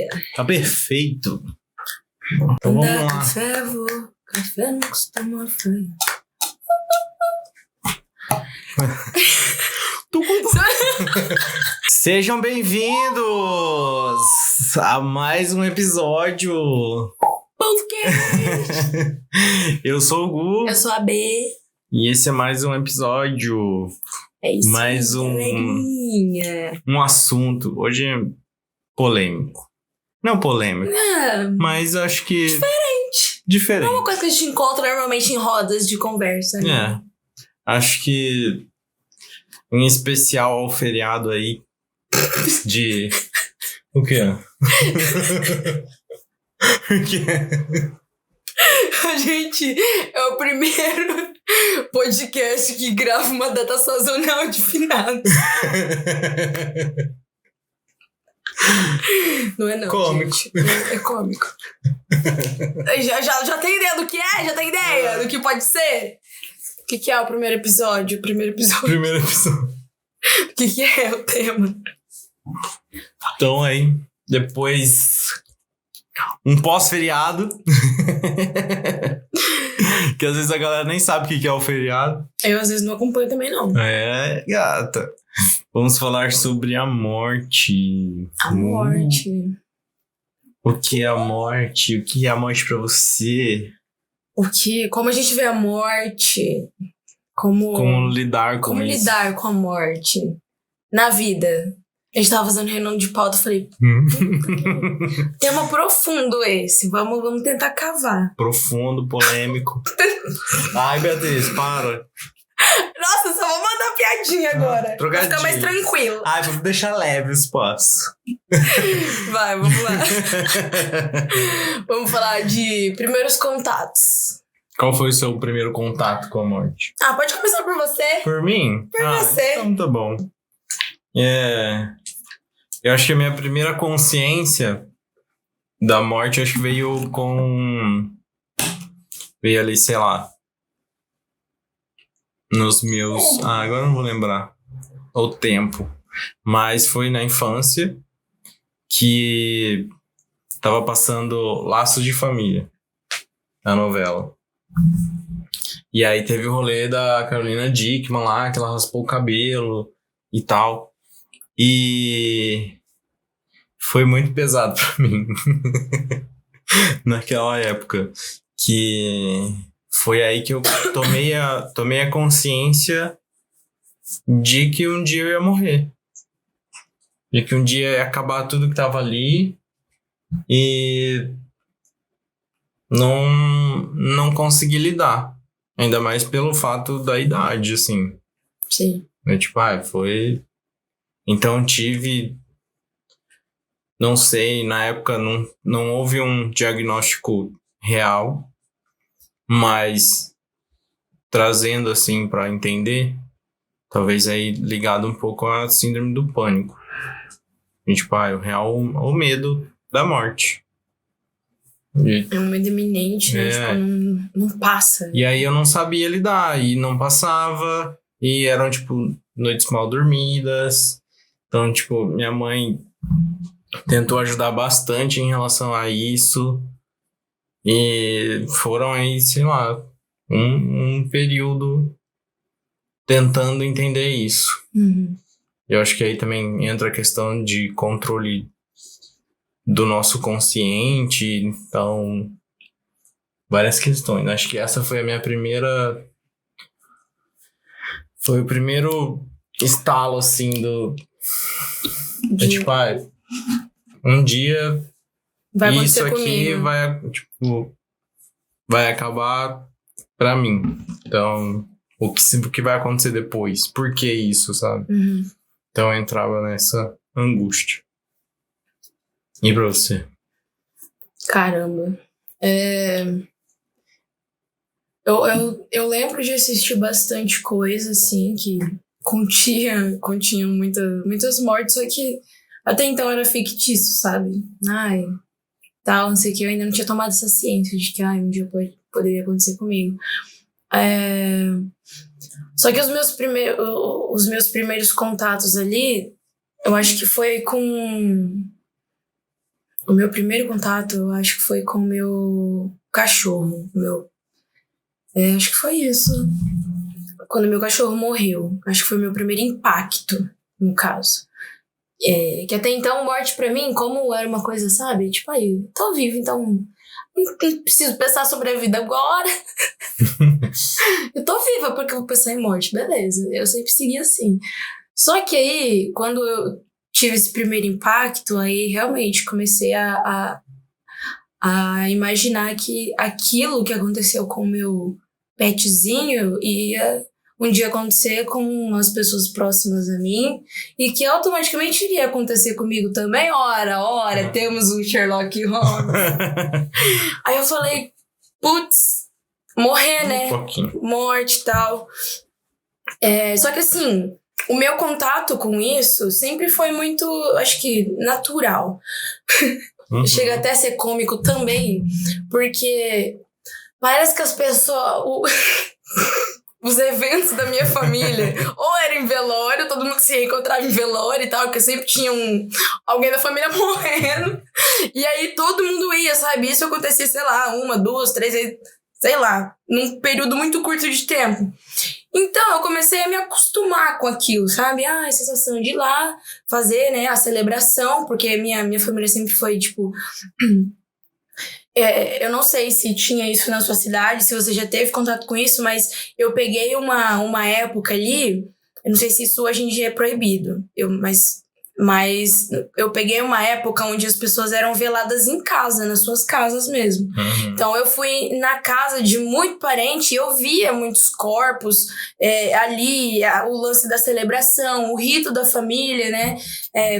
dia. Tá perfeito. Então vamos lá. Café não costuma frio. Sejam bem-vindos a mais um episódio. Podcast. Eu sou o Gu. Eu sou a B. E esse é mais um episódio. É isso. Mais um assunto. Hoje é polêmico. Não polêmico, mas acho que... Diferente. Não é uma coisa que a gente encontra normalmente em rodas de conversa, né? Acho que em especial ao feriado aí de... O quê? O quê? A gente é o primeiro podcast que grava uma data sazonal de finados. Não é não, cômico. gente. É cômico. Já tem ideia do que é? Já tem ideia do que pode ser? O que é o primeiro episódio? Primeiro episódio. O que é o tema? Então aí, depois... Um pós-feriado. Que às vezes a galera nem sabe o que é o feriado. Eu às vezes não acompanho também, não. É, gata. Vamos falar sobre a morte. A morte. O que é a morte? O que é a morte pra você? Como a gente vê a morte? Como lidar com Como isso? lidar com a morte na vida? A gente tava fazendo reunião de pauta, eu falei... tema profundo esse. Vamos tentar cavar. Profundo, polêmico. Ai, Beatriz, para. Nossa, só vou mandar piadinha agora. Pra ficar mais tranquilo. Ai, vou deixar leve os passos. Vai, vamos lá. Vamos falar de primeiros contatos. Qual foi o seu primeiro contato com a morte? Pode começar por você. Por mim? Por você. Então tá bom. Eu acho que a minha primeira consciência da morte, acho que veio ali, sei lá, nos meus... agora eu não vou lembrar o tempo. Mas foi na infância que tava passando Laços de Família, a novela. E aí teve o rolê da Carolina Dickmann lá, que ela raspou o cabelo e tal. E foi muito pesado pra mim naquela época, que foi aí que eu tomei a consciência de que um dia eu ia morrer, de que um dia ia acabar tudo que tava ali e não consegui lidar, ainda mais pelo fato da idade, assim. Sim. Foi... Então tive, não sei, na época não houve um diagnóstico real, mas trazendo assim para entender, talvez aí ligado um pouco à síndrome do pânico. O medo da morte. É um medo iminente, né? Não passa. E aí eu não sabia lidar, e não passava, e eram noites mal dormidas. Então, minha mãe tentou ajudar bastante em relação a isso. E foram aí, sei lá, um período tentando entender isso. Uhum. Eu acho que aí também entra a questão de controle do nosso consciente. Então, várias questões. Acho que essa foi a minha primeira... Foi o primeiro estalo, assim, um dia vai isso aqui comigo. vai acabar pra mim. Então, o que vai acontecer depois? Por que isso, sabe? Uhum. Então eu entrava nessa angústia. E pra você? Caramba. Eu lembro de assistir bastante coisa, assim, que continha muitas mortes, só que até então era fictício, sabe? Tal, não sei o que, eu ainda não tinha tomado essa ciência de que um dia poderia acontecer comigo. Só que os meus primeiros contatos ali, eu acho que foi com O meu primeiro contato, eu acho que foi com o meu cachorro. Acho que foi isso. Quando meu cachorro morreu. Acho que foi o meu primeiro impacto, no caso. Que até então, morte pra mim, como era uma coisa, sabe? Tipo, aí, tô vivo, então não preciso pensar sobre a vida agora. Eu tô viva porque eu vou pensar em morte, beleza. Eu sempre segui assim. Só que aí, quando eu tive esse primeiro impacto, aí realmente comecei a imaginar que aquilo que aconteceu com o meu petzinho ia um dia acontecer com as pessoas próximas a mim e que automaticamente iria acontecer comigo também. Ora, temos um Sherlock Holmes. Aí eu falei, putz, morrer, né? Morte e tal. Só que assim, o meu contato com isso sempre foi muito, acho que, natural. Chega até a ser cômico também, porque parece que as pessoas... Os eventos da minha família, ou era em velório, todo mundo se reencontrava em velório e tal, porque sempre tinha alguém da família morrendo. E aí todo mundo ia, sabe? Isso acontecia, sei lá, 1, 2, 3, sei lá, num período muito curto de tempo. Então eu comecei a me acostumar com aquilo, sabe? A sensação de ir lá fazer, né, a celebração, porque minha família sempre foi, tipo... eu não sei se tinha isso na sua cidade, se você já teve contato com isso, mas eu peguei uma época ali, eu não sei se isso hoje em dia é proibido, mas eu peguei uma época onde as pessoas eram veladas em casa, nas suas casas mesmo. Então eu fui na casa de muito parente e eu via muitos corpos ali, o lance da celebração, o rito da família, né?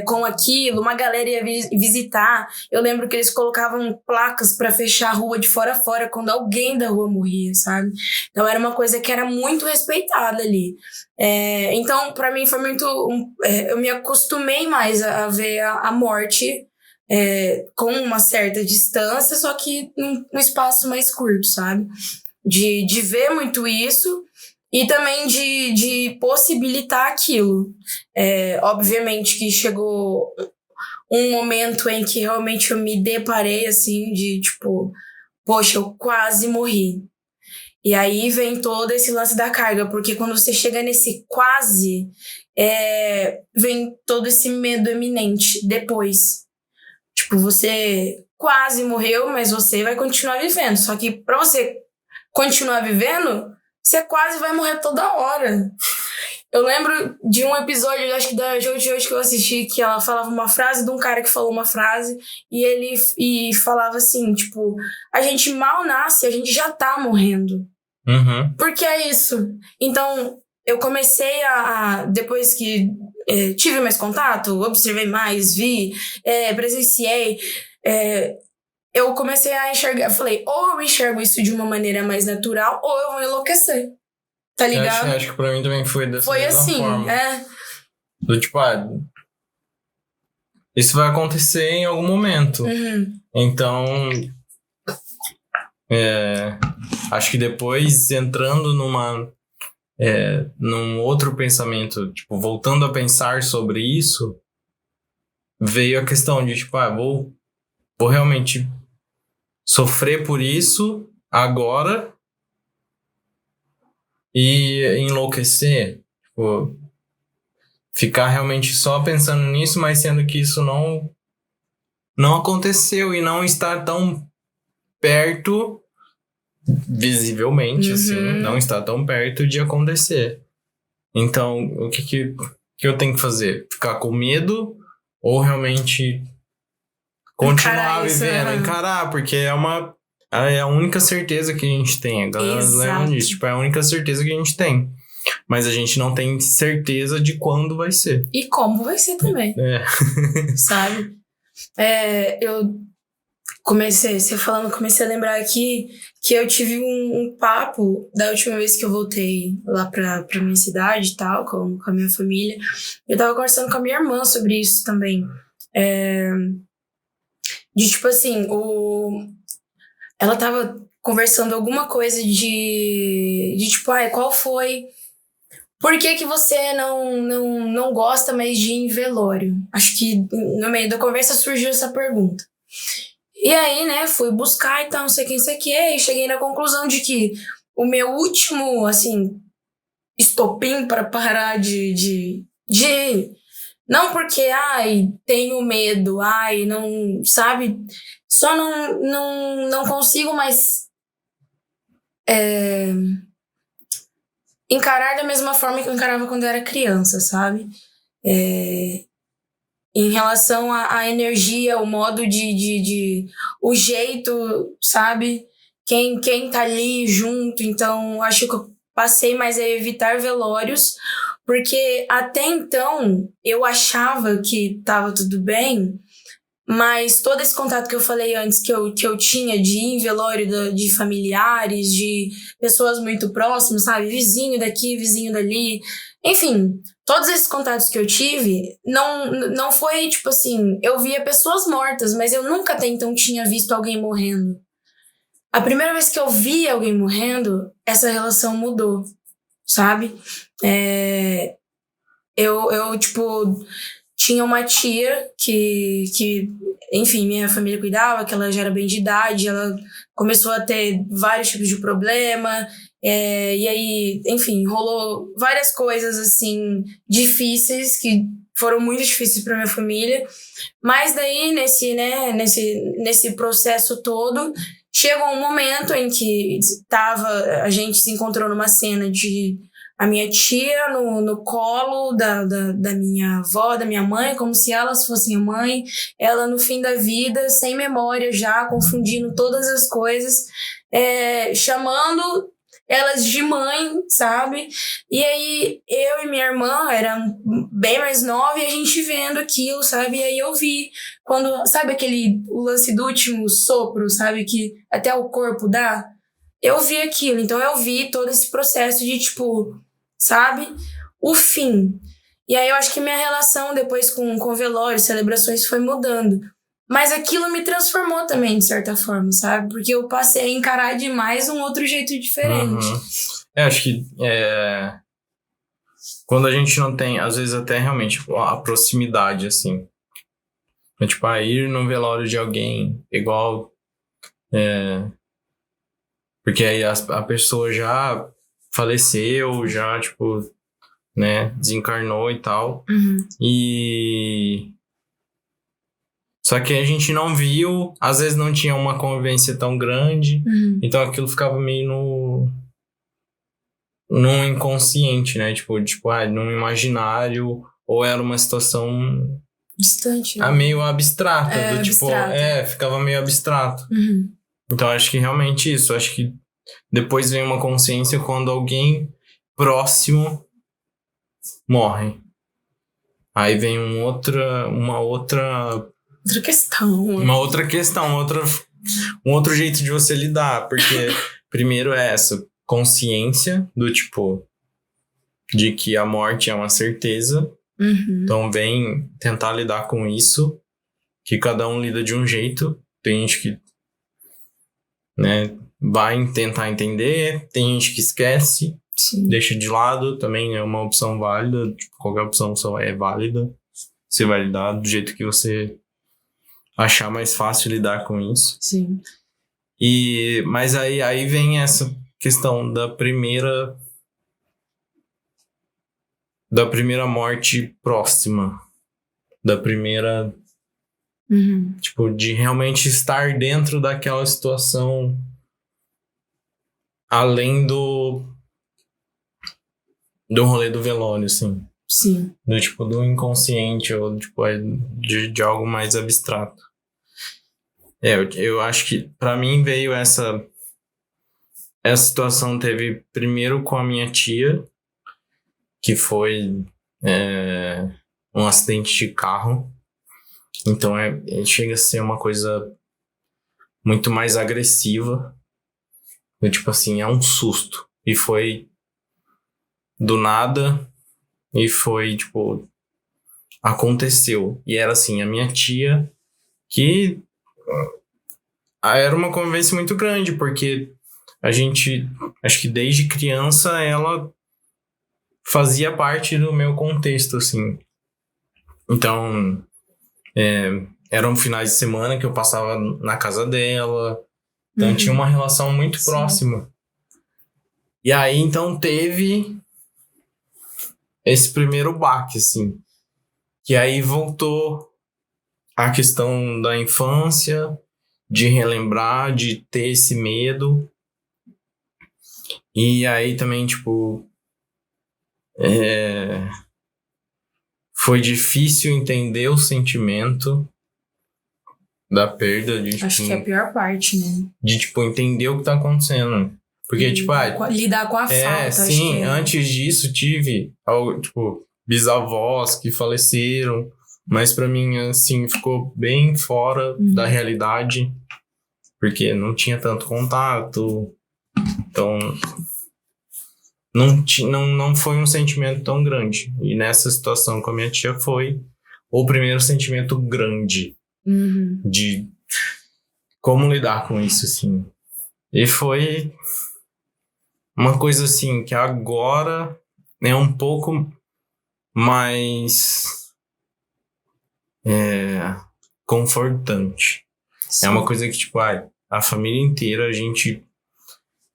Com aquilo, uma galera ia visitar. Eu lembro que eles colocavam placas para fechar a rua de fora a fora quando alguém da rua morria, sabe? Então era uma coisa que era muito respeitada ali. Então, para mim foi muito... eu me acostumei mais a ver a morte com uma certa distância, só que num espaço mais curto, sabe? De ver muito isso e também de possibilitar aquilo. Obviamente que chegou um momento em que realmente eu me deparei, assim, de tipo... Poxa, eu quase morri. E aí vem todo esse lance da carga, porque quando você chega nesse quase, vem todo esse medo eminente depois. Tipo, você quase morreu, mas você vai continuar vivendo. Só que pra você continuar vivendo, você quase vai morrer toda hora. Eu lembro de um episódio, acho que da Jojo de hoje que eu assisti, que ela falava uma frase de um cara que falou uma frase, e ele falava assim, tipo, a gente mal nasce, a gente já tá morrendo. Porque é isso. Então, eu comecei depois que tive mais contato, observei mais, vi, presenciei, eu comecei a enxergar, falei, ou eu enxergo isso de uma maneira mais natural, ou eu vou enlouquecer. Tá ligado? Acho que pra mim também foi dessa mesma assim, forma. Do tipo, isso vai acontecer em algum momento. Então, acho que depois, entrando num outro pensamento, tipo, voltando a pensar sobre isso, veio a questão de, tipo, vou realmente sofrer por isso agora e enlouquecer, tipo, ficar realmente só pensando nisso, mas sendo que isso não aconteceu e não estar tão perto, visivelmente, assim, não está tão perto de acontecer. Então, o que eu tenho que fazer? Ficar com medo ou realmente continuar vivendo? Encarar, porque é a única certeza que a gente tem. A galera lembra disso. Tipo, é a única certeza que a gente tem. Mas a gente não tem certeza de quando vai ser. E como vai ser também. Sabe? Eu comecei a lembrar aqui que eu tive um papo da última vez que eu voltei lá pra minha cidade e tal, com a minha família. Eu tava conversando com a minha irmã sobre isso também. De tipo assim, ela tava conversando alguma coisa de tipo, qual foi... Por que você não gosta mais de ir em velório? Acho que no meio da conversa surgiu essa pergunta. E aí, né, fui buscar e tal, não sei quem, sei o que, e cheguei na conclusão de que o meu último, assim, estopim para parar de não porque, ai, tenho medo, ai, não, sabe? Só não consigo mais encarar da mesma forma que eu encarava quando eu era criança, sabe? Em relação à energia, o modo o jeito, sabe? Quem tá ali junto. Então, acho que eu passei mais a evitar velórios, porque até então eu achava que tava tudo bem, mas todo esse contato que eu falei antes que eu tinha de ir em velório de familiares, de pessoas muito próximas, sabe? Vizinho daqui, vizinho dali. Enfim, todos esses contatos que eu tive, não foi tipo assim, eu via pessoas mortas, mas eu nunca até então tinha visto alguém morrendo. A primeira vez que eu vi alguém morrendo, essa relação mudou, sabe? Eu tipo, tinha uma tia que, enfim, minha família cuidava, que ela já era bem de idade, ela começou a ter vários tipos de problema, e aí, enfim, rolou várias coisas, assim, difíceis, que foram muito difíceis para minha família, mas daí, nesse processo todo, chegou um momento em que a gente se encontrou numa cena de a minha tia no colo da minha avó, da minha mãe, como se elas fossem a mãe, ela no fim da vida, sem memória já, confundindo todas as coisas, chamando elas de mãe, sabe? E aí eu e minha irmã eram bem mais nova e a gente vendo aquilo, sabe? E aí eu vi quando, sabe o lance do último sopro, sabe? Que até o corpo dá? Eu vi aquilo, então eu vi todo esse processo de, tipo, sabe? O fim. E aí eu acho que minha relação depois com velório, celebrações foi mudando. Mas aquilo me transformou também, de certa forma, sabe? Porque eu passei a encarar demais um outro jeito diferente. Acho que quando a gente não tem, às vezes até realmente a proximidade, assim. Tipo, ir no velório de alguém, igual... porque aí a pessoa já faleceu, já, tipo, né, desencarnou e tal. Só que a gente não viu, às vezes não tinha uma convivência tão grande, então aquilo ficava meio no inconsciente, né? Tipo, num imaginário, ou era uma situação distante, né? Meio abstrata, abstrato. Ficava meio abstrato. Então acho que realmente isso, acho que depois vem uma consciência quando alguém próximo morre. Aí vem uma outra questão. Uma outra questão, um outro jeito de você lidar. Porque primeiro é essa consciência do tipo, de que a morte é uma certeza. Então vem tentar lidar com isso, que cada um lida de um jeito. Tem gente que, né, vai tentar entender, tem gente que esquece, deixa de lado, também é uma opção válida, tipo, qualquer opção só é válida. Você vai lidar do jeito que você achar mais fácil lidar com isso. Sim. Mas aí vem essa questão da primeira morte próxima, da primeira, tipo, de realmente estar dentro daquela situação, além do rolê do velório, assim. Sim. Do inconsciente, ou tipo, de algo mais abstrato. Eu acho que pra mim veio essa situação, teve primeiro com a minha tia, que foi um acidente de carro. Então chega a ser uma coisa muito mais agressiva. Tipo assim, é um susto. E foi do nada. E foi, tipo, aconteceu. E era assim, a minha tia, que era uma convivência muito grande, porque a gente, acho que desde criança, ela fazia parte do meu contexto, assim. Então, eram finais de semana que eu passava na casa dela. Então tinha uma relação muito próxima. E aí, então, teve esse primeiro baque, assim. Que aí voltou a questão da infância, de relembrar, de ter esse medo. E aí também, tipo... foi difícil entender o sentimento da perda. Acho que é a pior parte, né? De, tipo, entender o que tá acontecendo. Porque, lidar com a falta. Sim, acho que antes disso tive, tipo, bisavós que faleceram, mas pra mim, assim, ficou bem fora da realidade, porque não tinha tanto contato, então não foi um sentimento tão grande. E nessa situação com a minha tia foi o primeiro sentimento grande de como lidar com isso, assim. E foi uma coisa, assim, que agora é um pouco mais confortante. Sim. É uma coisa que, tipo, a família inteira, a gente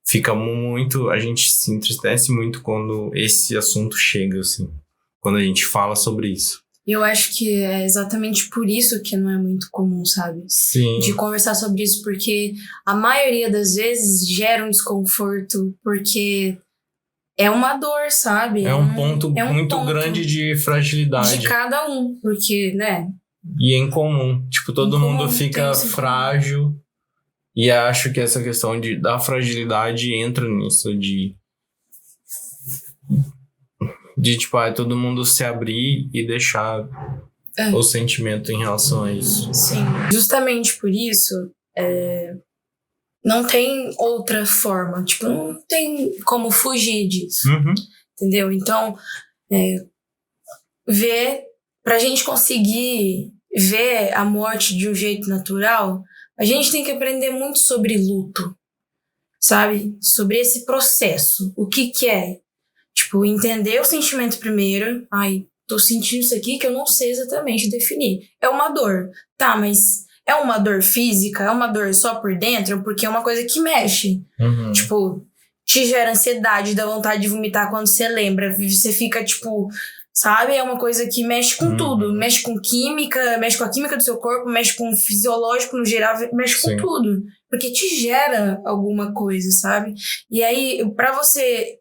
se entristece muito quando esse assunto chega, assim, quando a gente fala sobre isso. E eu acho que é exatamente por isso que não é muito comum, sabe? Sim. De conversar sobre isso, porque a maioria das vezes gera um desconforto, porque é uma dor, sabe? É um ponto muito grande de fragilidade. De cada um, porque, né? E é incomum. Tipo, todo mundo fica frágil. E acho que essa questão da fragilidade entra nisso, de tipo, todo mundo se abrir e deixar o sentimento em relação a isso. Sim. Justamente por isso, não tem outra forma. Tipo, não tem como fugir disso. Entendeu? Então, pra gente conseguir ver a morte de um jeito natural, a gente tem que aprender muito sobre luto, sabe? Sobre esse processo. O que é? Tipo, entender o sentimento primeiro. Tô sentindo isso aqui que eu não sei exatamente definir. É uma dor. Tá, mas é uma dor física? É uma dor só por dentro? Porque é uma coisa que mexe. Tipo, te gera ansiedade, dá vontade de vomitar quando você lembra. Você fica, tipo... Sabe? É uma coisa que mexe com tudo. Mexe com química, mexe com a química do seu corpo, mexe com o fisiológico no geral, mexe com tudo. Porque te gera alguma coisa, sabe? E aí, pra você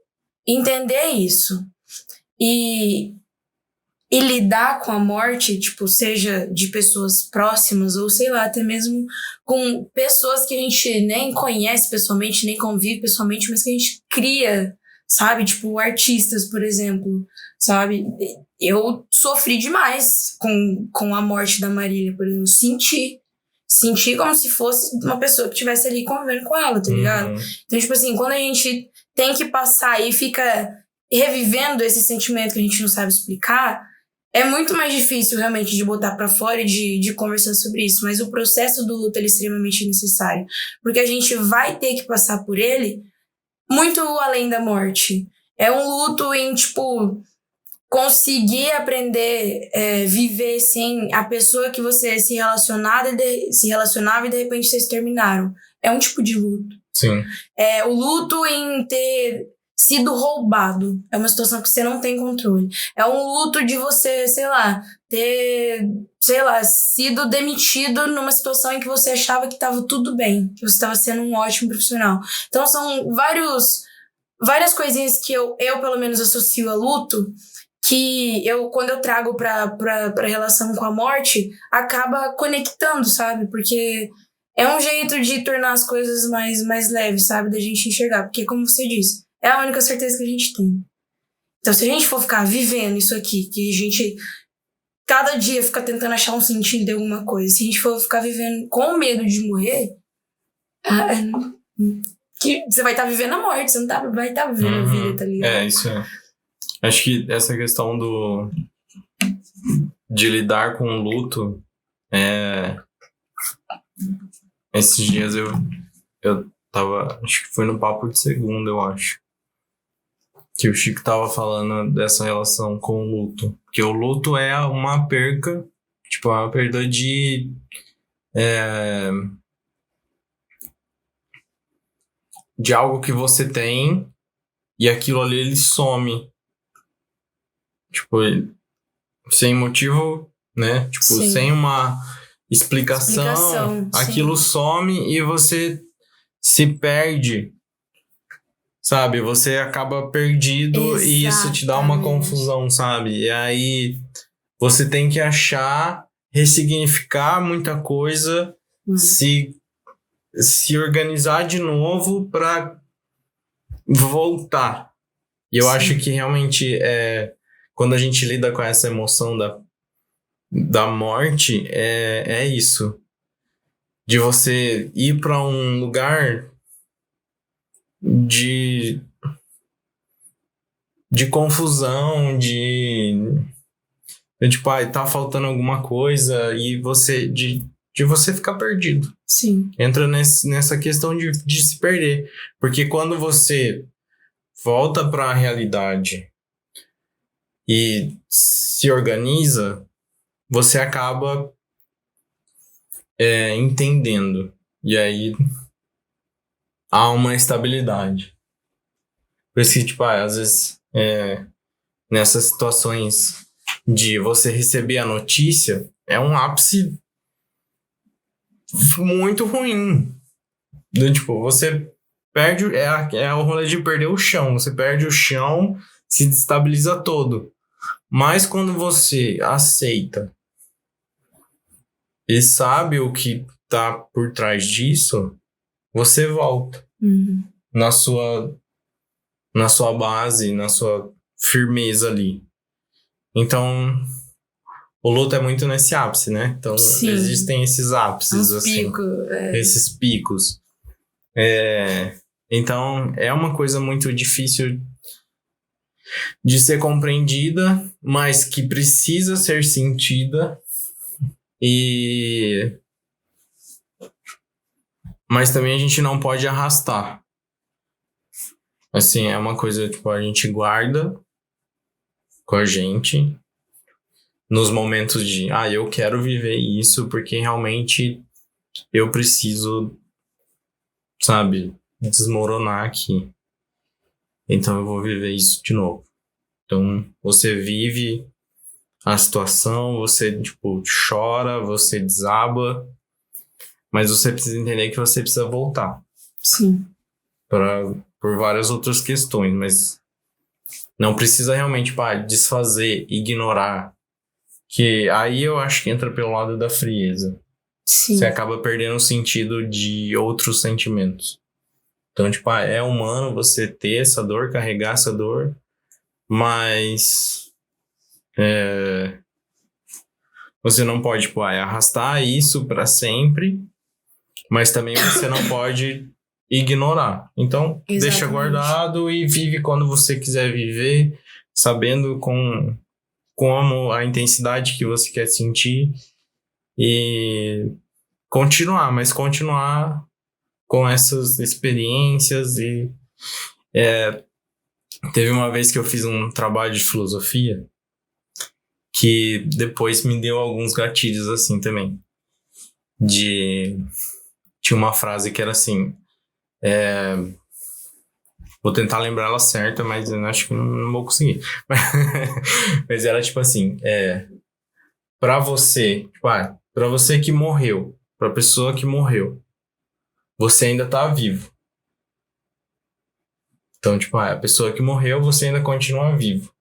entender isso e lidar com a morte, tipo, seja de pessoas próximas ou, sei lá, até mesmo com pessoas que a gente nem conhece pessoalmente, nem convive pessoalmente, mas que a gente cria, sabe? Tipo, artistas, por exemplo, sabe? Eu sofri demais com a morte da Marília, por exemplo. Senti como se fosse uma pessoa que estivesse ali convivendo com ela, tá ligado? Então, tipo assim, quando a gente tem que passar e fica revivendo esse sentimento que a gente não sabe explicar, é muito mais difícil realmente de botar pra fora e de conversar sobre isso. Mas o processo do luto ele é extremamente necessário, porque a gente vai ter que passar por ele muito além da morte. É um luto em, tipo, conseguir aprender, viver sem a pessoa que você se relacionava e de repente vocês terminaram. É um tipo de luto. Sim. É o luto em ter sido roubado. É uma situação que você não tem controle. É um luto de você, sei lá, ter, sido demitido numa situação em que você achava que estava tudo bem, que você estava sendo um ótimo profissional. Então são várias coisinhas que eu pelo menos associo a luto, que quando eu trago pra relação com a morte, acaba conectando, sabe? Porque é um jeito de tornar as coisas mais leves, sabe? Da gente enxergar. Porque, como você disse, é a única certeza que a gente tem. Então, se a gente for ficar vivendo isso aqui, que a gente cada dia fica tentando achar um sentido de alguma coisa, se a gente for ficar vivendo com medo de morrer, que você vai estar vivendo a morte, você não vai estar vivendo a vida, tá ligado? Isso é. Acho que essa questão de lidar com o luto, esses dias eu tava, acho que foi no papo de segunda, eu acho, que o Chico tava falando dessa relação com o luto, porque o luto é uma perca Tipo, é uma perda de algo que você tem e aquilo ali ele some. Tipo, sem motivo, né? Tipo, Sim. sem uma explicação, aquilo sim. some e você se perde, sabe? Você acaba perdido e isso te dá uma Exatamente. confusão, sabe? E aí você tem que achar, ressignificar muita coisa, se organizar de novo para voltar. E eu Sim. acho que realmente quando a gente lida com essa emoção da morte, é isso. De você ir para um lugar de confusão, tipo, tá faltando alguma coisa e de você ficar perdido. Sim. Entra nessa questão de se perder. Porque quando você volta para a realidade e se organiza, você acaba entendendo. E aí há uma estabilidade. Por isso que, tipo, às vezes, nessas situações de você receber a notícia, é um ápice muito ruim. Tipo, você perde, o rolê de perder o chão. Você perde o chão, se destabiliza todo. Mas quando você aceita e sabe o que tá por trás disso, você volta na sua base, na sua firmeza ali. Então, o luto é muito nesse ápice, né? Então, Sim. existem esses ápices, assim. Esses picos. Então, é uma coisa muito difícil de ser compreendida, mas que precisa ser sentida. Mas também a gente não pode arrastar. Assim, é uma coisa, tipo, a gente guarda com a gente nos momentos de, eu quero viver isso porque realmente eu preciso, sabe, desmoronar aqui. Então eu vou viver isso de novo. Então você vive a situação, você, tipo, chora, você desaba, mas você precisa entender que você precisa voltar. Sim. Por várias outras questões, mas não precisa realmente desfazer, ignorar. Que aí eu acho que entra pelo lado da frieza. Sim. Você acaba perdendo o sentido de outros sentimentos. Então, tipo, é humano você ter essa dor, carregar essa dor, mas você não pode, arrastar isso para sempre, mas também você não pode ignorar. Então, deixa guardado e vive quando você quiser viver, sabendo como a intensidade que você quer sentir e continuar com essas experiências. E teve uma vez que eu fiz um trabalho de filosofia que depois me deu alguns gatilhos assim também. Tinha uma frase que era assim, vou tentar lembrar ela certa, mas eu acho que não vou conseguir. Mas era tipo assim, pra você, pra você que morreu, pra pessoa que morreu, você ainda tá vivo. Então, tipo, a pessoa que morreu, você ainda continua vivo.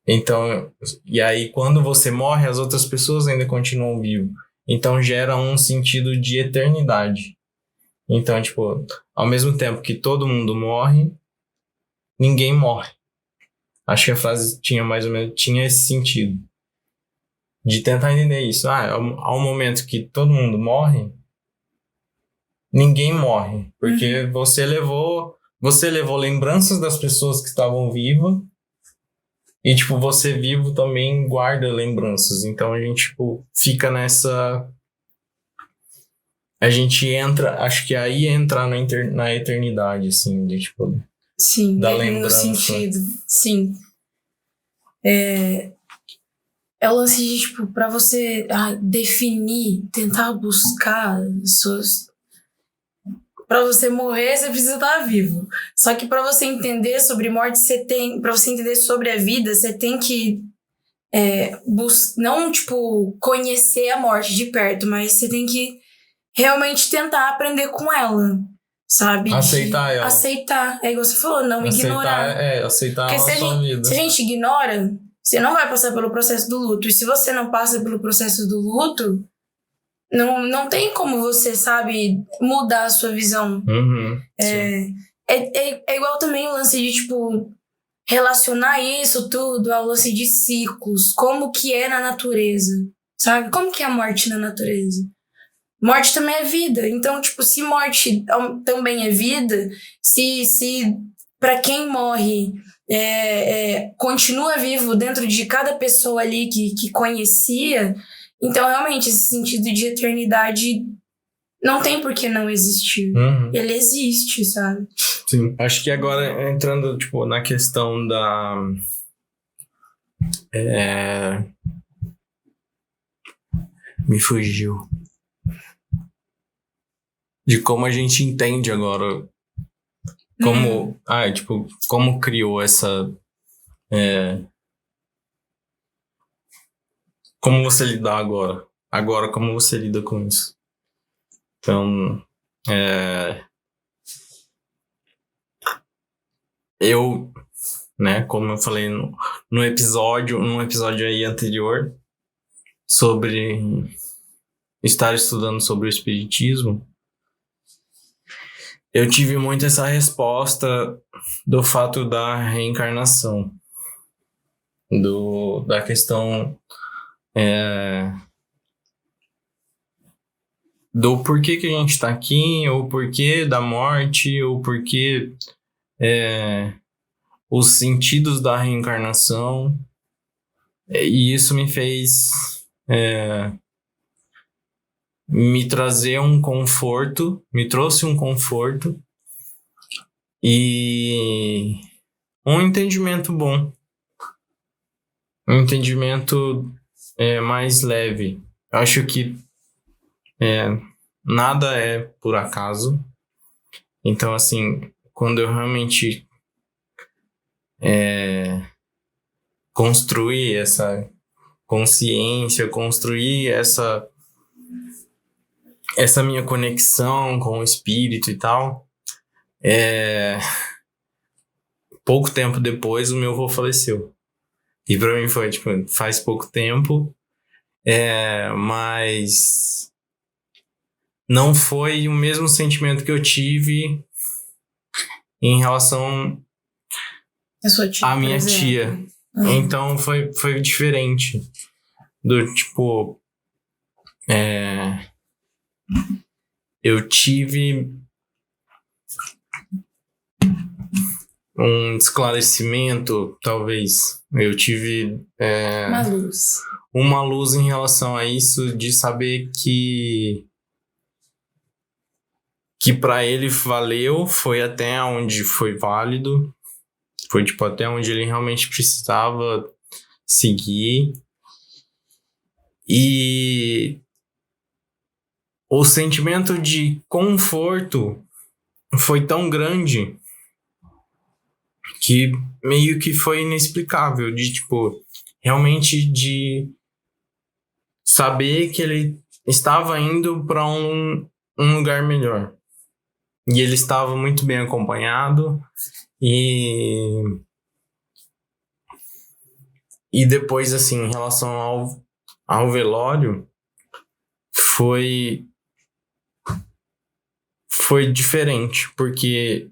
Então, e aí quando você morre, as outras pessoas ainda continuam vivas. Então gera um sentido de eternidade. Então, tipo, ao mesmo tempo que todo mundo morre, ninguém morre. Acho que a frase tinha mais ou menos esse sentido. De tentar entender isso. Ao momento que todo mundo morre, ninguém morre. Porque você levou lembranças das pessoas que estavam vivas. E, tipo, você vivo também guarda lembranças. Então, a gente, tipo, fica nessa... A gente entra... Acho que aí é entrar na eternidade, assim, de, tipo... Sim, da lembrança. no sentido. Sim. é o lance de, tipo, pra você definir, tentar buscar suas... Pra você morrer, você precisa estar vivo. Só que pra você entender sobre morte, pra você entender sobre a vida, você tem que não, tipo, conhecer a morte de perto, mas você tem que realmente tentar aprender com ela, sabe? Aceitar ela. Aceitar. É igual você falou, não ignorar. Aceitar Porque a sua vida. se a gente ignora, você não vai passar pelo processo do luto. E se você não passa pelo processo do luto, não tem como você, sabe, mudar a sua visão. Uhum, É igual também o lance de, tipo, relacionar isso tudo ao lance de ciclos. Como que é na natureza, sabe? Como que é a morte na natureza? Morte também é vida. Então, tipo, se morte também é vida, se para quem morre continua vivo dentro de cada pessoa ali que conhecia, então realmente esse sentido de eternidade não tem por que não existir. Uhum. Ele existe, sabe? Sim. Acho que agora entrando, tipo, na questão da... Me fugiu. De como a gente entende agora. Como... como criou essa... Como você lidar agora? Agora, como você lida com isso? Então... Eu, né, como eu falei num episódio aí anterior, sobre estar estudando sobre o espiritismo, eu tive muito essa resposta do fato da reencarnação, da questão do porquê que a gente está aqui, ou porquê da morte, ou porquê os sentidos da reencarnação. E isso me fez me trazer um conforto, me trouxe um conforto e um entendimento bom, um entendimento mais leve. Eu acho que nada é por acaso. Então, assim, quando eu realmente construir essa consciência, construir essa minha conexão com o espírito e tal, pouco tempo depois o meu avô faleceu. E pra mim foi, tipo, faz pouco tempo, mas não foi o mesmo sentimento que eu tive em relação à minha tia. Então foi diferente. Do tipo, eu tive um esclarecimento, talvez. Eu tive uma luz em relação a isso, de saber que para ele valeu, foi até onde foi válido, foi tipo até onde ele realmente precisava seguir. E o sentimento de conforto foi tão grande que meio que foi inexplicável, de tipo, realmente de saber que ele estava indo para um lugar melhor. E ele estava muito bem acompanhado. E depois, assim, em relação ao velório, foi diferente, porque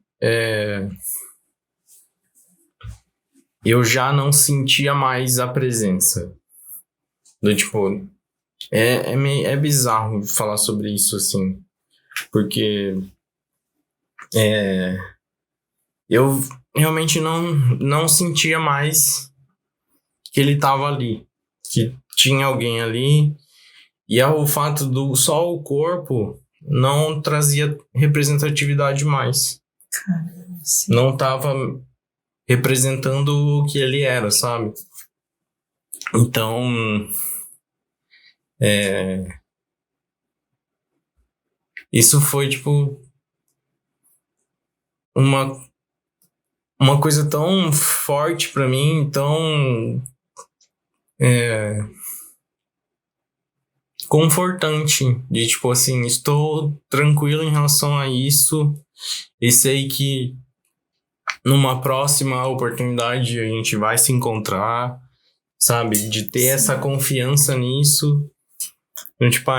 eu já não sentia mais a presença. Do tipo, é bizarro falar sobre isso, assim, porque eu realmente não sentia mais que ele estava ali, que tinha alguém ali, e o fato do só o corpo não trazia representatividade mais. Caramba, sim. Não estava representando o que ele era, sabe? Então, isso foi, tipo, uma coisa tão forte pra mim, tão confortante, de tipo assim, estou tranquilo em relação a isso e sei que numa próxima oportunidade a gente vai se encontrar, sabe? De ter essa confiança nisso. Então, tipo,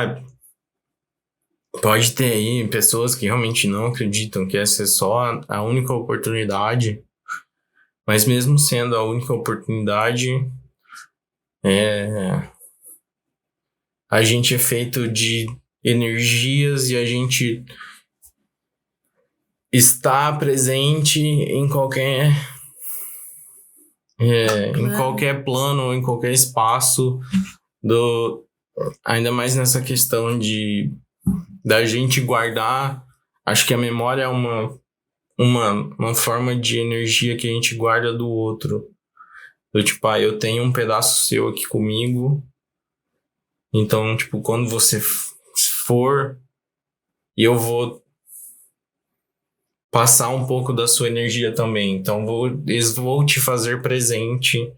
pode ter aí pessoas que realmente não acreditam que essa é só a única oportunidade, mas mesmo sendo a única oportunidade, a gente é feito de energias e a gente está presente em qualquer plano, em qualquer espaço ainda mais nessa questão da gente guardar. Acho que a memória é uma forma de energia que a gente guarda do outro. Tipo, eu tenho um pedaço seu aqui comigo. Então, tipo, quando você for, eu vou passar um pouco da sua energia também. Então, vou te fazer presente.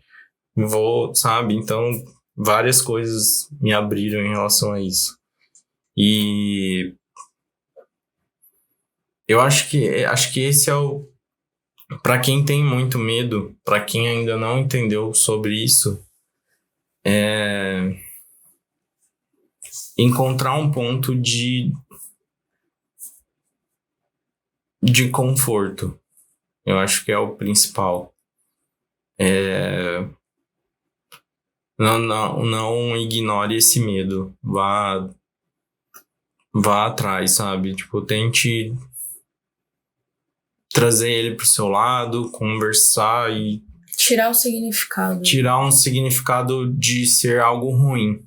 Sabe? Então, várias coisas me abriram em relação a isso. E eu acho que esse é para quem tem muito medo, para quem ainda não entendeu sobre isso, encontrar um ponto de conforto. Eu acho que é o principal. Não ignore esse medo. Vá atrás, sabe? Tipo, tente trazer ele pro seu lado, conversar e tirar o significado. Tirar um significado de ser algo ruim.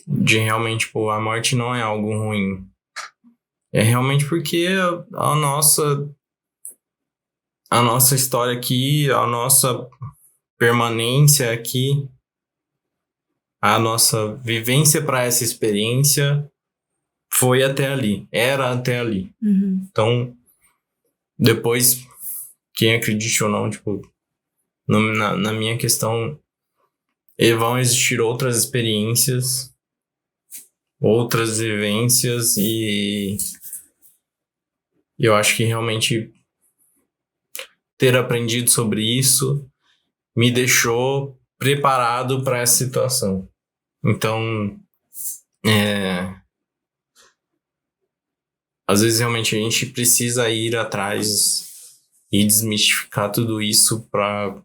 De realmente, tipo, a morte não é algo ruim. É realmente porque a nossa história aqui, a nossa permanência aqui, a nossa vivência para essa experiência foi até ali, era até ali. Uhum. Então, depois, quem acredite ou não, tipo, na minha questão, vão existir outras experiências, outras vivências, e eu acho que realmente ter aprendido sobre isso me deixou preparado para essa situação. Então, às vezes realmente a gente precisa ir atrás e desmistificar tudo isso pra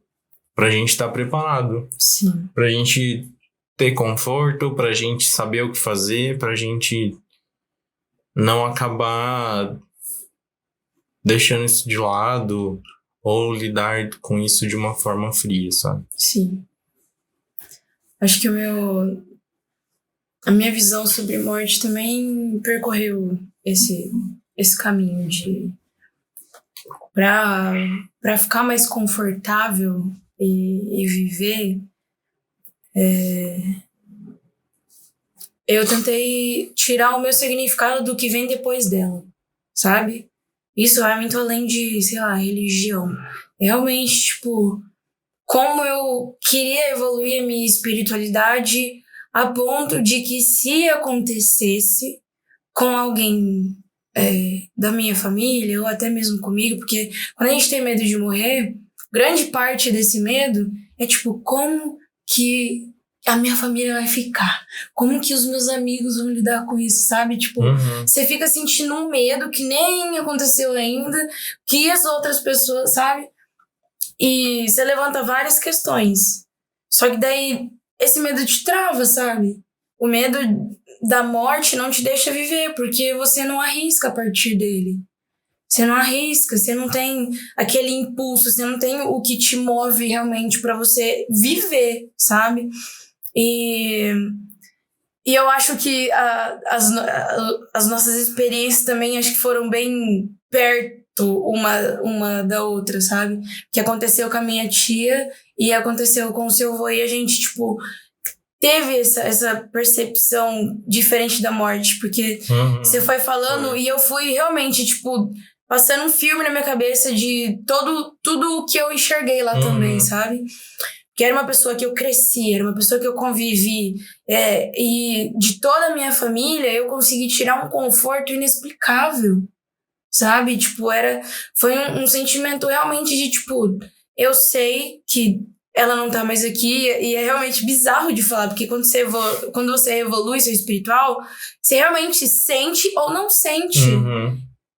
gente estar preparado. Sim. Pra gente ter conforto, pra gente saber o que fazer, pra gente não acabar deixando isso de lado ou lidar com isso de uma forma fria, sabe? Sim. Acho que a minha visão sobre morte também percorreu esse caminho de para ficar mais confortável e viver. Eu tentei tirar o meu significado do que vem depois dela, sabe? Isso vai muito além de, sei lá, religião. Realmente, tipo, como eu queria evoluir a minha espiritualidade a ponto de que se acontecesse com alguém da minha família ou até mesmo comigo, porque quando a gente tem medo de morrer, grande parte desse medo é tipo, como que a minha família vai ficar? Como que os meus amigos vão lidar com isso, sabe? Tipo, você fica sentindo um medo que nem aconteceu ainda, que as outras pessoas, sabe? E você levanta várias questões. Só que daí esse medo te trava, sabe? O medo da morte não te deixa viver, porque você não arrisca a partir dele. Você não arrisca, você não tem aquele impulso, você não tem o que te move realmente pra você viver, sabe? E eu acho que as nossas experiências também acho que foram bem perto uma da outra, sabe? Que aconteceu com a minha tia e aconteceu com o seu avô e a gente, tipo, teve essa percepção diferente da morte, porque você foi falando e eu fui realmente, tipo, passando um filme na minha cabeça de tudo o que eu enxerguei lá também, sabe? Que era uma pessoa que eu cresci, era uma pessoa que eu convivi, e de toda a minha família eu consegui tirar um conforto inexplicável, sabe? Tipo, foi um sentimento realmente de, tipo, eu sei que ela não tá mais aqui, e é realmente bizarro de falar, porque quando você evolui seu espiritual, você realmente sente ou não sente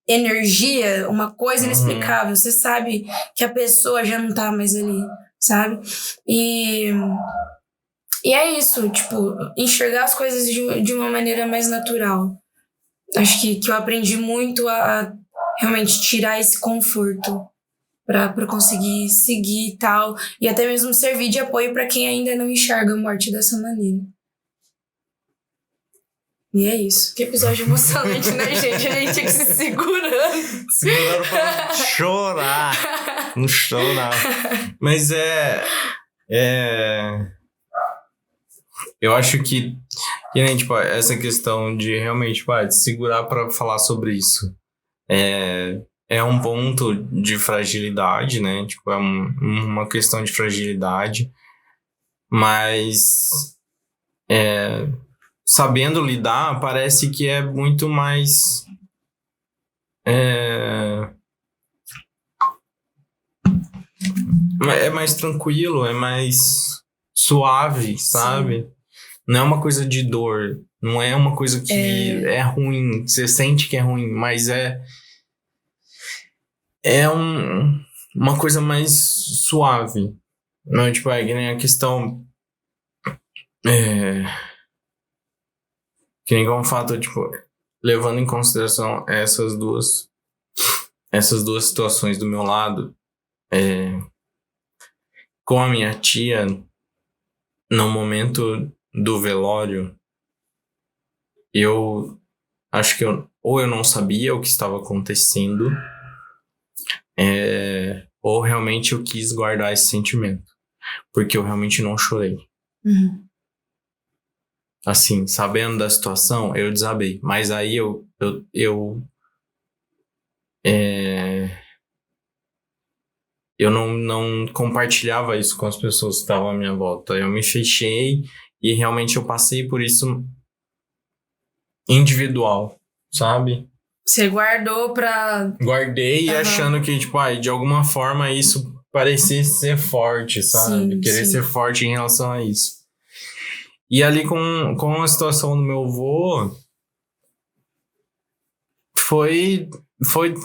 energia, uma coisa inexplicável. Você sabe que a pessoa já não tá mais ali, sabe? E é isso, tipo, enxergar as coisas de uma maneira mais natural. Acho que eu aprendi muito a realmente tirar esse conforto pra conseguir seguir e tal, e até mesmo servir de apoio pra quem ainda não enxerga a morte dessa maneira. E é isso. Que episódio emocionante, né, gente? A gente tinha que se segurando. Segurando pra não chorar. Não chorar. Mas eu acho que nem, tipo, essa questão de realmente, de segurar pra falar sobre isso. É um ponto de fragilidade, né? Tipo, é uma questão de fragilidade. Mas sabendo lidar, parece que é muito mais... É mais tranquilo, é mais suave, sabe? Sim. Não é uma coisa de dor. Não é uma coisa que é ruim. Você sente que é ruim, mas uma coisa mais suave. Não, tipo, que nem a questão... que nem como fato, tipo, levando em consideração essas duas situações do meu lado, com a minha tia, no momento do velório, eu acho que eu não sabia o que estava acontecendo, ou realmente eu quis guardar esse sentimento, porque eu realmente não chorei. Assim, sabendo da situação, eu desabei. Mas aí eu não compartilhava isso com as pessoas que estavam à minha volta. Eu me fechei e realmente eu passei por isso individual, sabe? Você guardou pra... Guardei achando que, tipo, de alguma forma isso parecia ser forte, sabe? Sim, Querer ser forte em relação a isso. E ali com a situação do meu avô,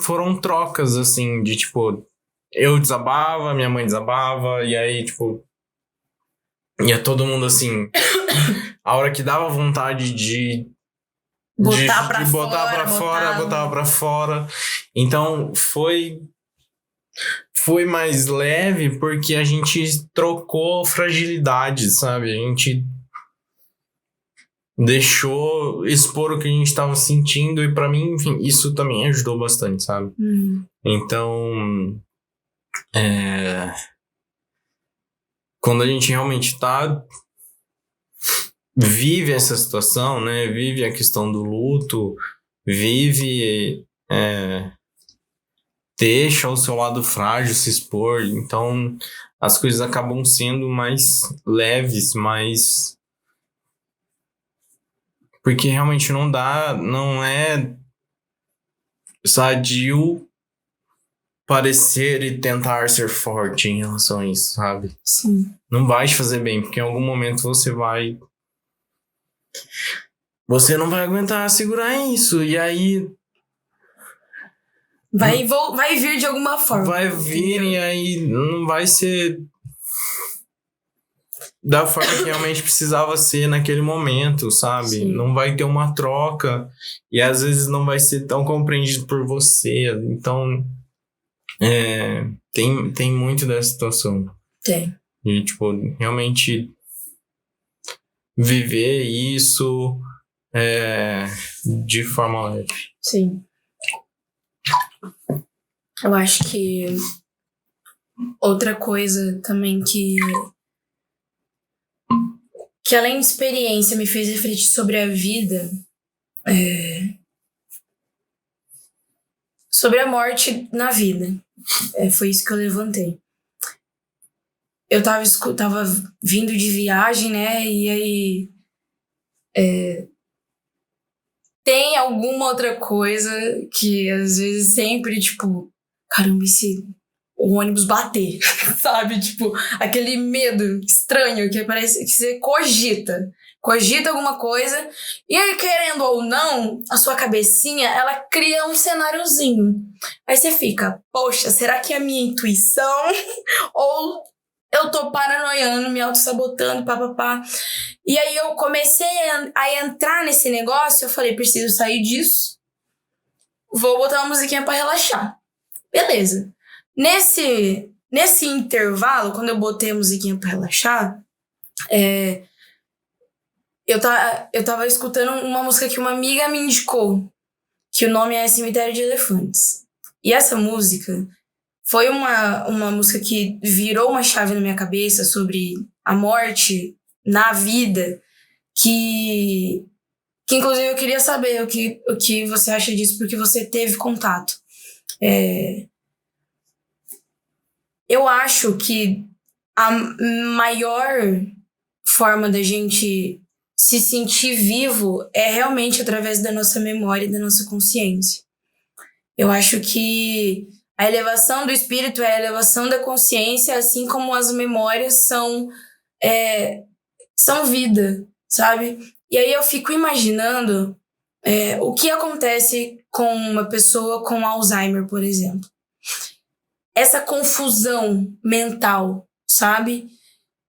foram trocas, assim, de, tipo, eu desabava, minha mãe desabava, e aí, tipo, ia todo mundo, assim, a hora que dava vontade de botar pra fora, botava pra fora. Então, foi mais leve porque a gente trocou fragilidade, sabe? A gente deixou expor o que a gente estava sentindo, e pra mim, enfim, isso também ajudou bastante, sabe? Então, quando a gente realmente vive essa situação, né? Vive a questão do luto, vive, deixa o seu lado frágil se expor, então as coisas acabam sendo mais leves, mais... Porque realmente não é sadio parecer e tentar ser forte em relação a isso, sabe? Sim. Não vai te fazer bem, porque em algum momento você não vai aguentar segurar isso, e aí vai vir de alguma forma. Vai vir, e aí não vai ser da forma que realmente precisava ser naquele momento, sabe? Sim. Não vai ter uma troca, e às vezes não vai ser tão compreendido por você. Então, tem muito dessa situação. Tem. E, tipo, realmente viver isso de forma leve. Sim. Eu acho que Outra coisa também que além de experiência me fez refletir sobre a vida, sobre a morte na vida. Foi isso que eu levantei. Eu tava vindo de viagem, né? E aí tem alguma outra coisa que às vezes sempre, tipo, caramba, e se o ônibus bater, sabe? Tipo, aquele medo estranho que parece que você cogita alguma coisa, e aí, querendo ou não, a sua cabecinha, ela cria um cenáriozinho. Aí você fica, poxa, será que é a minha intuição? Ou eu tô paranoiando, me auto-sabotando, papapá. E aí eu comecei a entrar nesse negócio, eu falei, preciso sair disso, vou botar uma musiquinha pra relaxar. Beleza. Nesse intervalo, quando eu botei a musiquinha pra relaxar, eu tava escutando uma música que uma amiga me indicou, que o nome é Cemitério de Elefantes. E essa música foi uma música que virou uma chave na minha cabeça sobre a morte na vida, que inclusive eu queria saber o que você acha disso, porque você teve contato. Eu acho que a maior forma da gente se sentir vivo é realmente através da nossa memória e da nossa consciência. Eu acho que a elevação do espírito é a elevação da consciência, assim como as memórias são vida, sabe? E aí eu fico imaginando o que acontece com uma pessoa com Alzheimer, por exemplo. Essa confusão mental, sabe?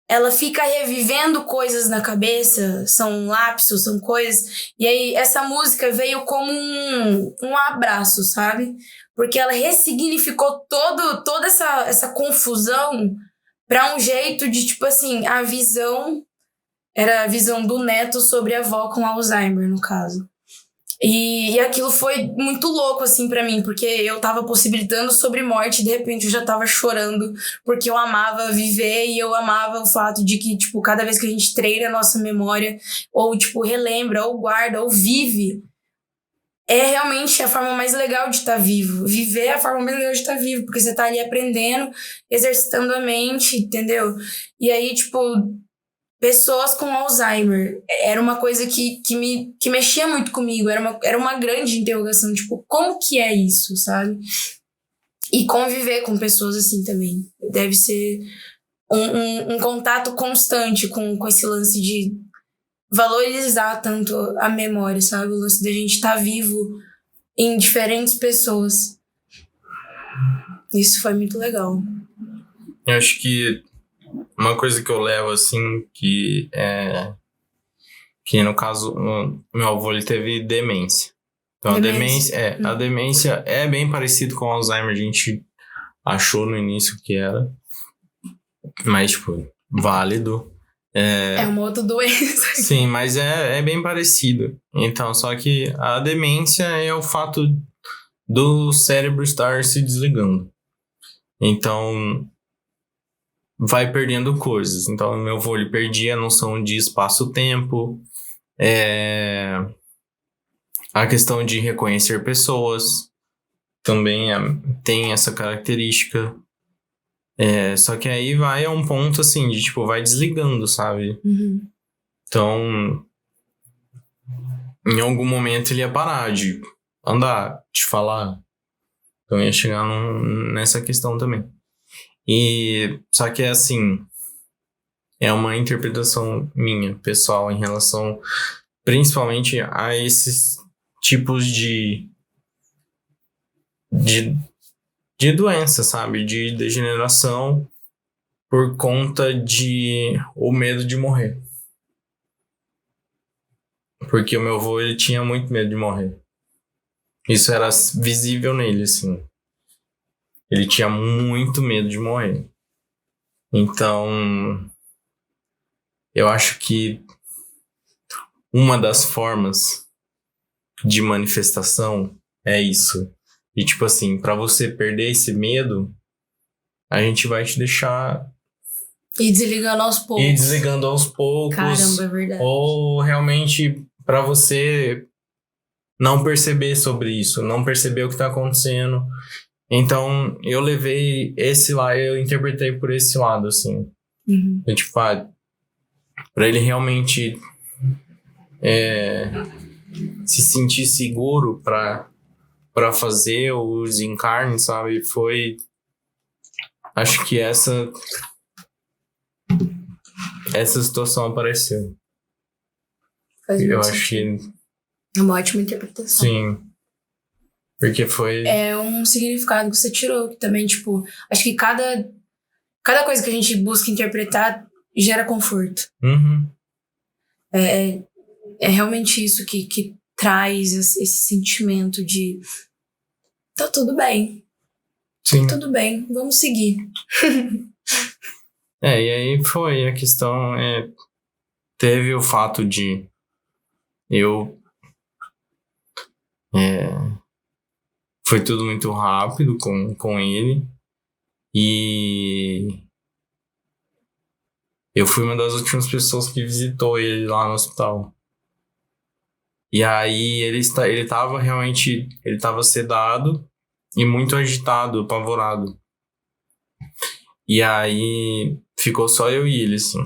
Ela fica revivendo coisas na cabeça, são lapsos, são coisas. E aí essa música veio como um abraço, sabe? Porque ela ressignificou toda essa confusão para um jeito de, tipo assim, a visão era a visão do neto sobre a avó com Alzheimer, no caso. E aquilo foi muito louco, assim, pra mim, porque eu tava possibilitando sobre morte e de repente eu já tava chorando, porque eu amava viver e eu amava o fato de que, tipo, cada vez que a gente treina a nossa memória, ou, tipo, relembra, ou guarda, ou vive, é realmente a forma mais legal de estar vivo. Viver é a forma mais legal de estar vivo, porque você tá ali aprendendo, exercitando a mente, entendeu? E aí, tipo, pessoas com Alzheimer era uma coisa que mexia muito comigo, era uma grande interrogação, tipo, como que é isso, sabe? E conviver com pessoas assim também. Deve ser um contato constante com esse lance de valorizar tanto a memória, sabe? O lance da gente estar vivo em diferentes pessoas. Isso foi muito legal. Eu acho que uma coisa que eu levo, assim, que no caso, meu avô, ele teve demência. Então, a demência é bem parecido com o Alzheimer. A gente achou no início que era. Mas, tipo, válido. É uma outra doença. Sim, mas é bem parecido. Então, só que a demência é o fato do cérebro estar se desligando. Então, vai perdendo coisas. Então, meu avô, ele perdia a noção de espaço-tempo. A questão de reconhecer pessoas também tem essa característica. Só que aí vai a um ponto assim, de tipo, vai desligando, sabe? Uhum. Então, em algum momento ele ia parar de andar, de falar. Então ia chegar nessa questão também. Só que é assim, é uma interpretação minha, pessoal, em relação principalmente a esses tipos de doença, sabe? De degeneração por conta de o medo de morrer. Porque o meu avô, ele tinha muito medo de morrer. Isso era visível nele, assim. Ele tinha muito medo de morrer. Então, eu acho que uma das formas de manifestação é isso. E, tipo assim, pra você perder esse medo, a gente vai te deixar E desligando aos poucos. ir desligando aos poucos. Caramba, é verdade. Ou realmente pra você não perceber sobre isso, não perceber o que tá acontecendo. Então, eu levei esse lá, eu interpretei por esse lado, assim. Uhum. Eu, tipo, pra ele realmente se sentir seguro pra fazer o desencarne, sabe? Foi... Acho que essa situação apareceu. Faz Eu muito acho sentido. que... É uma ótima interpretação. Sim. Porque foi... É um significado que você tirou, que também, tipo, acho que cada coisa que a gente busca interpretar gera conforto. Uhum. É realmente isso que traz esse sentimento de tá tudo bem, Sim. tudo bem, vamos seguir. E aí foi a questão, teve o fato de eu foi tudo muito rápido com ele e eu fui uma das últimas pessoas que visitou ele lá no hospital. E aí ele tava realmente, ele tava sedado e muito agitado, apavorado. E aí ficou só eu e ele, assim.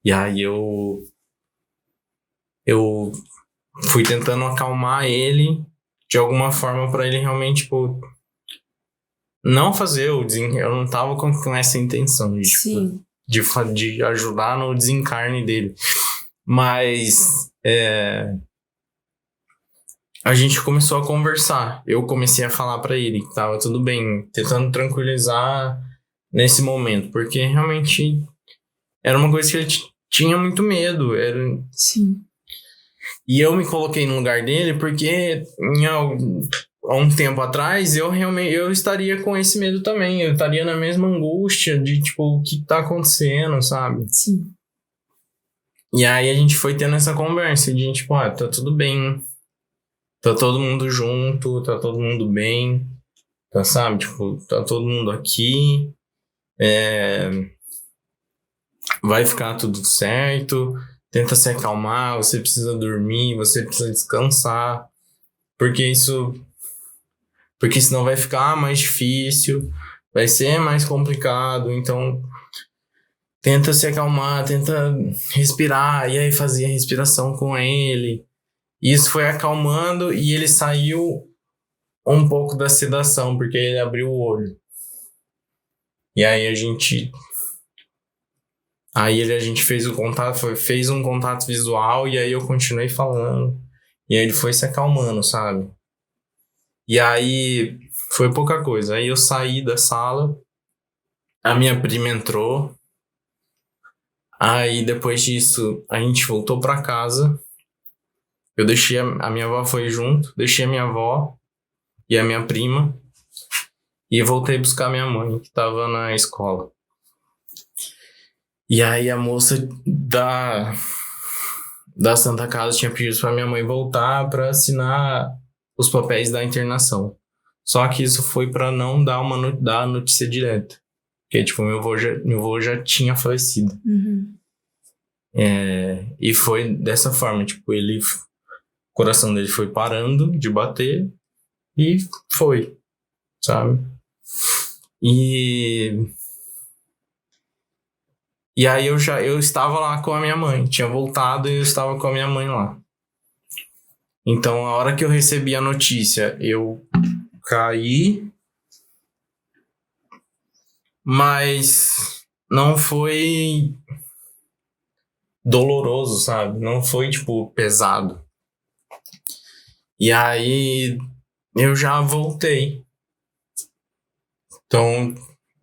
E aí eu fui tentando acalmar ele de alguma forma pra ele realmente, tipo, não fazer o desencarne. Eu não tava com essa intenção de, Sim. tipo, de ajudar no desencarne dele. Mas a gente começou a conversar. Eu comecei a falar pra ele que tava tudo bem, tentando tranquilizar nesse momento, porque realmente era uma coisa que ele tinha muito medo. Sim. E eu me coloquei no lugar dele porque há um tempo atrás eu estaria com esse medo também. Eu estaria na mesma angústia de, tipo, o que tá acontecendo, sabe? Sim. E aí a gente foi tendo essa conversa de, tipo, tá tudo bem. Tá todo mundo junto, tá todo mundo bem. Tá, sabe? Tipo, tá todo mundo aqui. Vai ficar tudo certo. Tenta se acalmar, você precisa dormir, você precisa descansar. Porque senão vai ficar mais difícil, vai ser mais complicado. Então, tenta se acalmar, tenta respirar. E aí fazia respiração com ele. E isso foi acalmando e ele saiu um pouco da sedação, porque ele abriu o olho. E aí a gente fez o contato, fez um contato visual e aí eu continuei falando. E aí ele foi se acalmando, sabe? E aí foi pouca coisa. Aí eu saí da sala, a minha prima entrou. Aí depois disso a gente voltou pra casa. Eu deixei, a minha avó foi junto, deixei a minha avó e a minha prima. E voltei buscar minha mãe, que tava na escola. E aí a moça da Santa Casa tinha pedido pra minha mãe voltar pra assinar os papéis da internação. Só que isso foi pra não dar dar a notícia direta. Porque, tipo, meu avô já tinha falecido. Uhum. E foi dessa forma, tipo, o coração dele foi parando de bater e foi, sabe? E aí eu estava lá com a minha mãe. Tinha voltado e eu estava com a minha mãe lá. Então, a hora que eu recebi a notícia, eu caí. Mas não foi doloroso, sabe? Não foi, tipo, pesado. E aí eu já voltei. Então...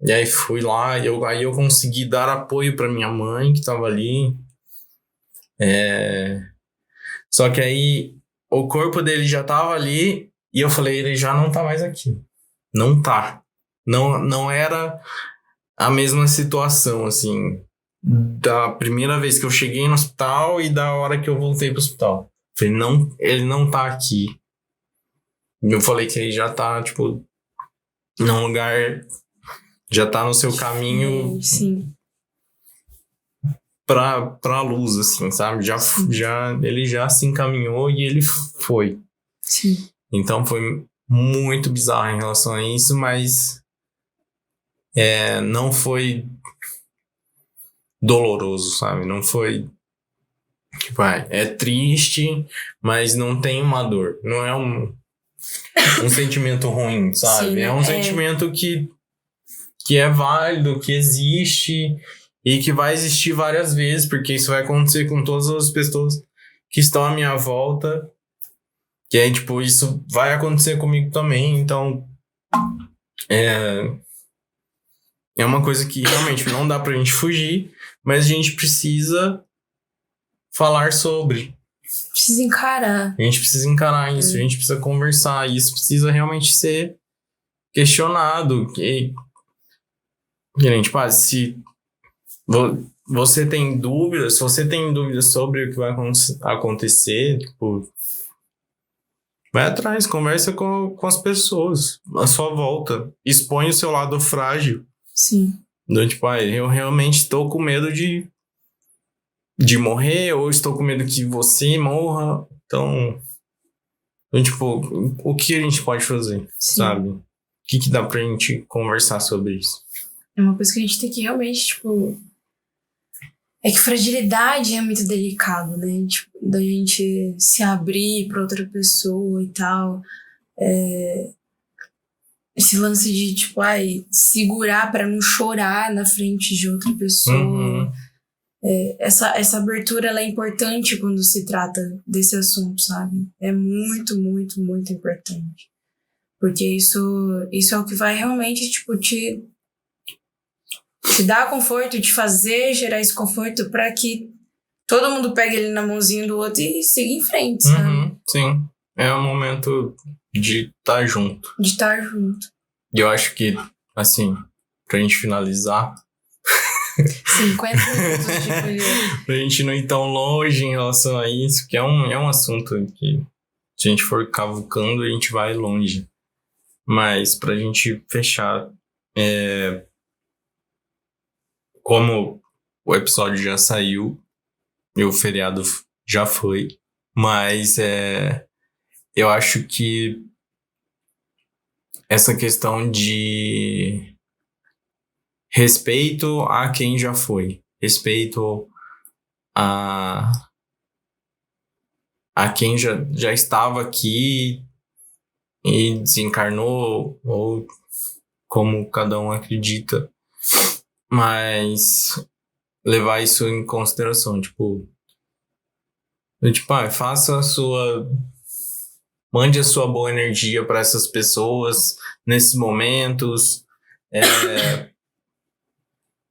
E aí fui lá, aí eu consegui dar apoio pra minha mãe, que tava ali. Só que aí o corpo dele já tava ali e eu falei, ele já não tá mais aqui. Não tá. Não era a mesma situação, assim, da primeira vez que eu cheguei no hospital e da hora que eu voltei pro hospital. Falei, não, ele não tá aqui. Eu falei que ele já tá, tipo, num lugar já tá no seu caminho Sim. pra luz, assim, sabe? Ele já se encaminhou e ele foi. Sim. Então foi muito bizarro em relação a isso, mas não foi doloroso, sabe? Não foi... Tipo, é triste, mas não tem uma dor. Não é um sentimento ruim, sabe? Sim, é um sentimento que é válido, que existe e que vai existir várias vezes, porque isso vai acontecer com todas as pessoas que estão à minha volta. Que é, tipo, isso vai acontecer comigo também. Então, é uma coisa que realmente não dá pra gente fugir, mas a gente precisa falar sobre. Precisa encarar. A gente precisa encarar isso, a gente precisa conversar. Isso precisa realmente ser questionado. Gente, se você tem dúvidas, se você tem dúvidas sobre o que vai acontecer, tipo, vai atrás, conversa com as pessoas à sua volta. Expõe o seu lado frágil. Sim. Então, tipo, eu realmente estou com medo de morrer, ou estou com medo que você morra. Então, tipo, o que a gente pode fazer, sabe? O que dá pra gente conversar sobre isso? É uma coisa que a gente tem que realmente, tipo... É que fragilidade é muito delicado, né? Tipo, da gente se abrir pra outra pessoa e tal. Esse lance de, tipo, segurar pra não chorar na frente de outra pessoa. Uhum. Essa abertura, ela é importante quando se trata desse assunto, sabe? É muito, muito, muito importante. Porque isso é o que vai realmente, tipo, te dar conforto, te fazer gerar esse conforto pra que todo mundo pegue ele na mãozinha do outro e siga em frente, sabe? Sim. É um momento de estar junto. De estar junto. E eu acho que, assim, pra gente finalizar... 50 minutos de colher. Pra gente não ir tão longe em relação a isso, que é um assunto que, se a gente for cavucando, a gente vai longe. Mas pra gente fechar, como o episódio já saiu e o feriado já foi, mas eu acho que essa questão de respeito a quem já foi, respeito a quem já estava aqui e desencarnou, ou como cada um acredita, mas levar isso em consideração, tipo, mande a sua boa energia para essas pessoas nesses momentos.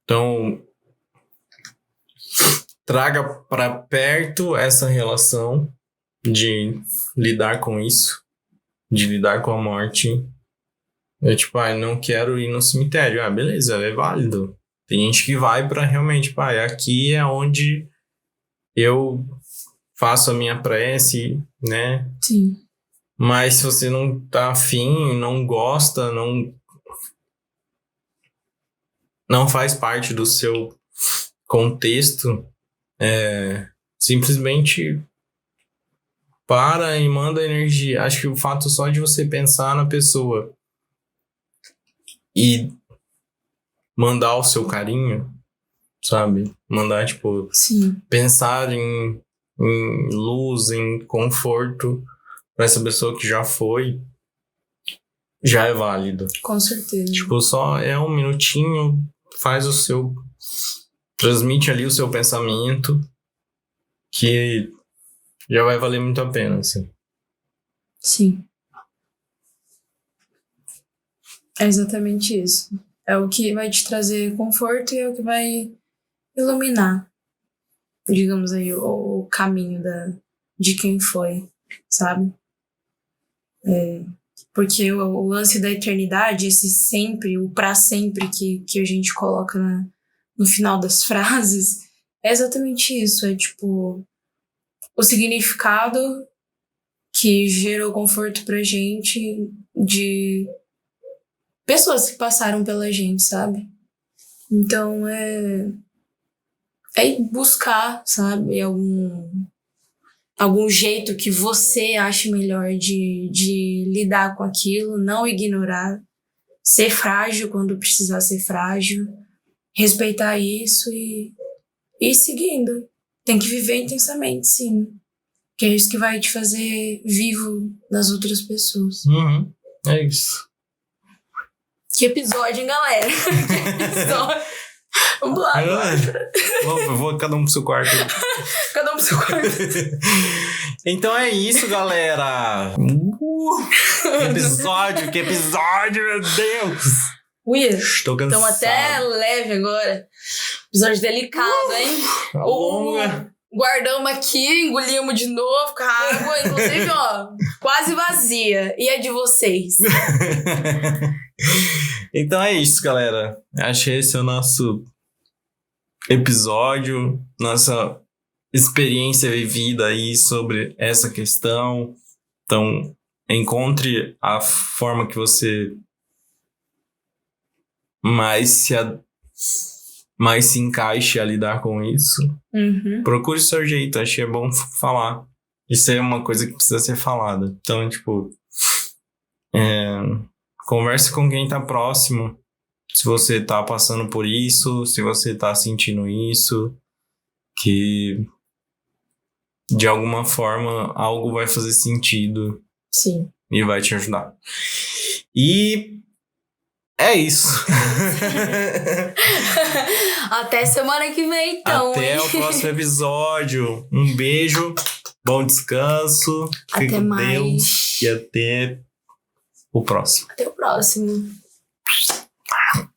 Então, traga para perto essa relação de lidar com isso, de lidar com a morte. Não quero ir no cemitério. Beleza, é válido. Tem gente que vai pra realmente, aqui é onde eu faço a minha prece, né? Sim. Mas se você não tá afim, não gosta, não faz parte do seu contexto, simplesmente para e manda energia. Acho que o fato só de você pensar na pessoa e mandar o seu carinho, sabe? Mandar, tipo, Sim. pensar em luz, em conforto para essa pessoa que já foi, já é válido. Com certeza. Tipo, só é um minutinho, transmite ali o seu pensamento, que já vai valer muito a pena, assim. Sim. É exatamente isso. É o que vai te trazer conforto e é o que vai iluminar, digamos aí, o caminho de quem foi, sabe? Porque o lance da eternidade, esse sempre, o pra sempre que a gente coloca no final das frases, é exatamente isso. É tipo, o significado que gerou conforto pra gente de pessoas que passaram pela gente, sabe? Então é buscar, sabe, algum jeito que você ache melhor de lidar com aquilo, não ignorar, ser frágil quando precisar ser frágil, respeitar isso e ir seguindo. Tem que viver intensamente, sim. Que é isso que vai te fazer vivo nas outras pessoas. Uhum. É isso. Que episódio, hein, galera? Que episódio. Vamos lá agora. Vou cada um pro seu quarto. Cada um pro seu quarto. Então é isso, galera. Que episódio, meu Deus. Estou cansado. Estamos até leve agora. Episódio delicado, hein? Longa. Guardamos aqui, engolimos de novo com a água. Inclusive, ó, quase vazia. E é de vocês. Então é isso, galera. Acho que esse é o nosso episódio, nossa experiência vivida aí sobre essa questão. Então, encontre a forma que você mais se encaixe a lidar com isso. Uhum. Procure o seu jeito, acho que é bom falar. Isso é uma coisa que precisa ser falada. Então, tipo, converse com quem tá próximo. Se você tá passando por isso, se você tá sentindo isso, que de alguma forma algo vai fazer sentido. Sim. E vai te ajudar. E é isso. Até semana que vem, então. Até o próximo episódio. Um beijo, bom descanso. Até Fique com mais. Deus e até o próximo. Até o próximo.